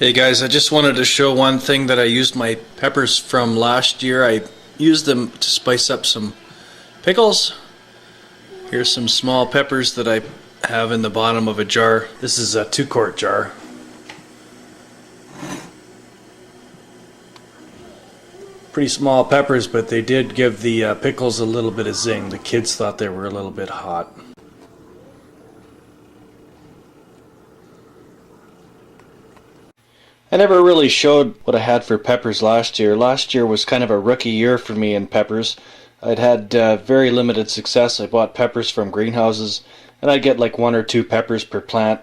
Hey guys, I just wanted to show one thing that I used my peppers from last year. I used them to spice up some pickles. Here's some small peppers that I have in the bottom of a jar. This is a 2-quart jar. Pretty small peppers, but they did give the pickles a little bit of zing. The kids thought they were a little bit hot. I never really showed what I had for peppers last year. Last year was kind of a rookie year for me in peppers. I'd had very limited success. I bought peppers from greenhouses, and I'd get like 1 or 2 peppers per plant.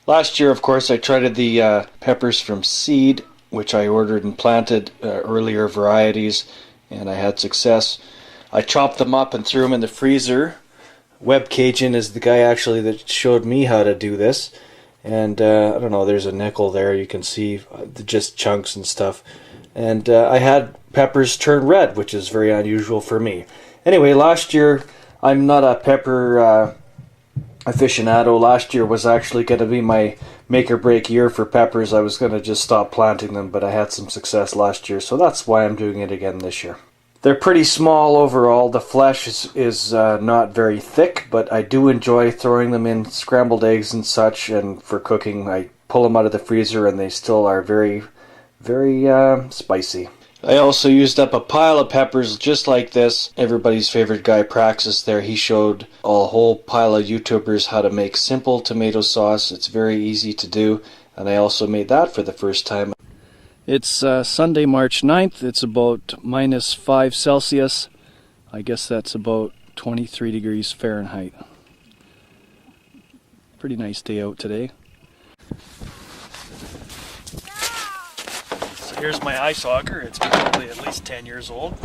Last year, of course, I tried the peppers from seed, which I ordered and planted earlier varieties, and I had success. I chopped them up and threw them in the freezer. Web Cajun is the guy actually that showed me how to do this. And I don't know, there's a nickel there, you can see just chunks and stuff. And I had peppers turn red, which is very unusual for me. Anyway, last year, I'm not a pepper aficionado. Last year was actually going to be my make or break year for peppers. I was going to just stop planting them, but I had some success last year, so that's why I'm doing it again this year. They're pretty small overall. The flesh is not very thick, but I do enjoy throwing them in scrambled eggs and such, and for cooking I pull them out of the freezer and they still are very, very spicy. I also used up a pile of peppers just like this. Everybody's favorite guy Praxis there, he showed a whole pile of YouTubers how to make simple tomato sauce. It's very easy to do, and I also made that for the first time. It's Sunday, March 9th. It's about -5 Celsius. I guess that's about 23 degrees Fahrenheit. Pretty nice day out today. So here's my ice auger. It's probably at least 10 years old.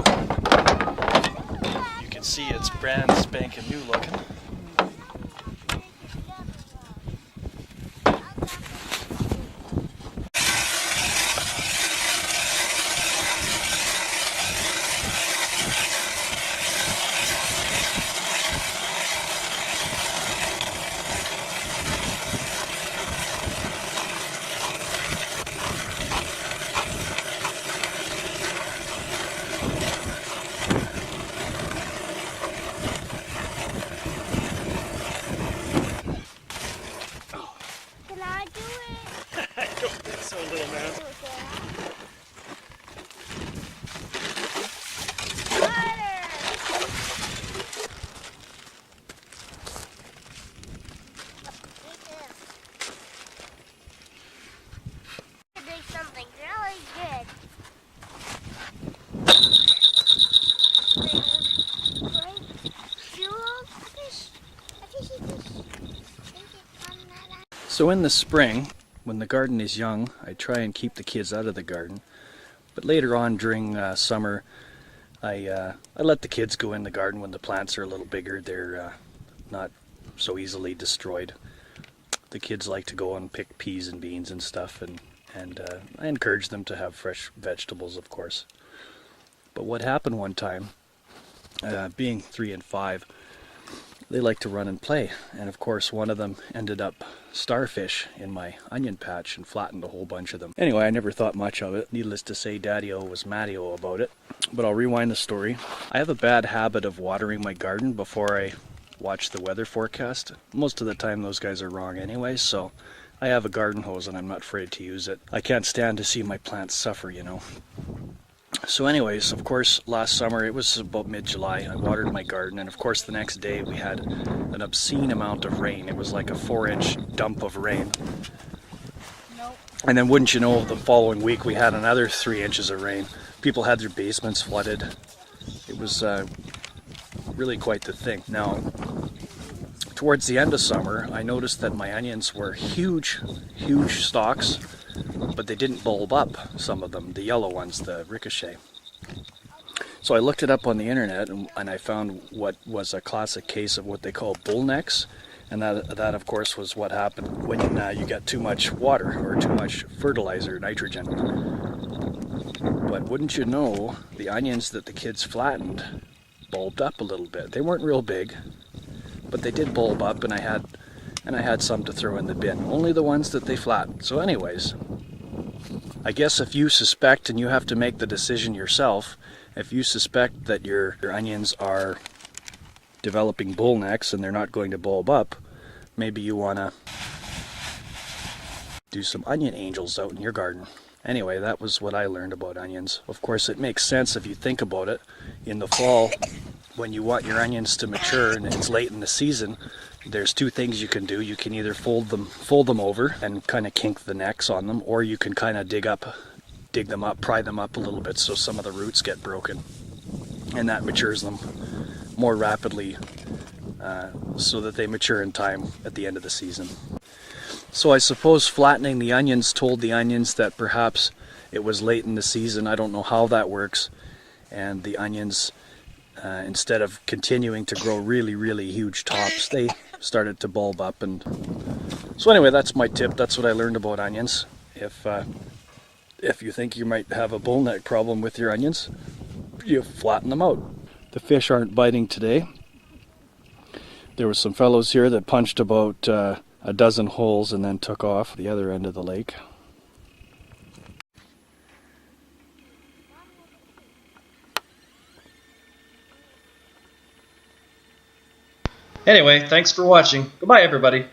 You can see it's brand spanking new looking. So little man. Something really good. So in the spring, when the garden is young, I try and keep the kids out of the garden. But later on during summer, I let the kids go in the garden when the plants are a little bigger. They're not so easily destroyed. The kids like to go and pick peas and beans and stuff, and I encourage them to have fresh vegetables, of course. But what happened one time, being 3 and 5, they like to run and play, and of course one of them ended up starfish in my onion patch and flattened a whole bunch of them. Anyway, I never thought much of it. Needless to say, Daddy-O was Matty-O about it. But I'll rewind the story. I have a bad habit of watering my garden before I watch the weather forecast. Most of the time those guys are wrong anyway, so I have a garden hose and I'm not afraid to use it. I can't stand to see my plants suffer, you know. So anyways, of course, last summer, it was about mid-July, I watered my garden, and of course the next day we had an obscene amount of rain. It was like a 4-inch dump of rain. Nope. And then wouldn't you know, the following week we had another 3 inches of rain. People had their basements flooded. It was really quite the thing. Now, towards the end of summer, I noticed that my onions were huge, huge stalks, but they didn't bulb up, some of them, the yellow ones, the ricochet. So I looked it up on the internet, and I found what was a classic case of what they call bullnecks, and that of course was what happened when you get too much water or too much fertilizer, nitrogen. But wouldn't you know, the onions that the kids flattened bulbed up a little bit. They weren't real big, but they did bulb up, and I had some to throw in the bin. Only the ones that they flattened. So anyways, I guess if you suspect, and you have to make the decision yourself, if you suspect that your onions are developing bullnecks and they're not going to bulb up, maybe you want to do some onion angels out in your garden. Anyway, that was what I learned about onions. Of course, it makes sense if you think about it. In the fall, when you want your onions to mature and it's late in the season, there's two things you can do. You can either fold them over and kind of kink the necks on them, or you can kind of dig them up, pry them up a little bit so some of the roots get broken, and that matures them more rapidly, so that they mature in time at the end of the season. So I suppose flattening the onions told the onions that perhaps it was late in the season. I don't know how that works. And the onions, instead of continuing to grow really, really huge tops, they started to bulb up. And so anyway, that's my tip. That's what I learned about onions. If you think you might have a bullneck problem with your onions, you flatten them out. The fish aren't biting today. There were some fellows here that punched about a dozen holes and then took off the other end of the lake. Anyway, thanks for watching. Goodbye, everybody.